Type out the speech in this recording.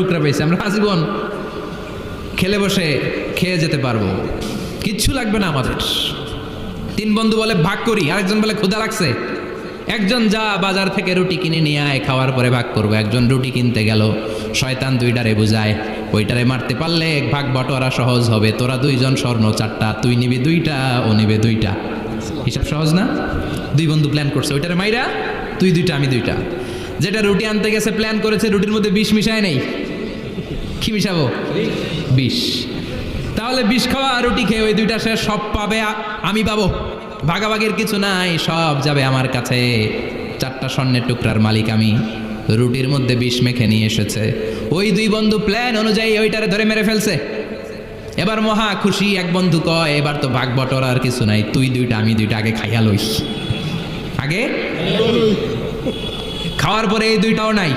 টুকরা পেয়েছি, আমরা আজীবন খেলে বসে খেয়ে যেতে পারবো, কিচ্ছু লাগবে না আমাদের। তিন বন্ধু বলে ভাগ করি, আরেকজন বলে ক্ষুধা লাগছে, একজন যা বাজার থেকে রুটি কিনে নিয়ে আয়, খাওয়ার পরে ভাগ করবো। একজন রুটি কিনতে গেল, শয়তান দুইটারে বুঝায় ওইটারে মারতে পারলে ভাগ বটোয়ারা সহজ হবে, তোরা দুইজন স্বর্ণ চারটা, তুই নিবি দুইটা, ও নিবে দুইটা, হিসাব সহজ না? দুই বন্ধু প্ল্যান করছে, ওইটারে মাইরা তুই দুইটা আমি দুইটা। যেটা রুটি আনতে গেছে প্ল্যান করেছে রুটির মধ্যে বিষ মিশায় নেই, কি মিশাবো? বিষ। তাহলে বিষ খাওয়া রুটি খেয়ে ওই দুইটা সে সব পাবে, আমি পাবো, ভাগাভাগির কিছু নাই, সব যাবে আমার কাছে, চারটা স্বর্ণের টুকরার মালিক আমি। রুটির মধ্যে বিষ মেখে নিয়ে এসেছে, ওই দুই বন্ধু প্ল্যান অনুযায়ী ওইটারে ধরে মেরে ফেলছে। এবার মহা খুশি, এক বন্ধু কয় এবার তো ভাগ বটরা আর কিছু নাই, তুই দুইটা আমি দুইটা, আগে খাইয়া লই। আগে খাওয়ার পরে এই দুইটাও নাই।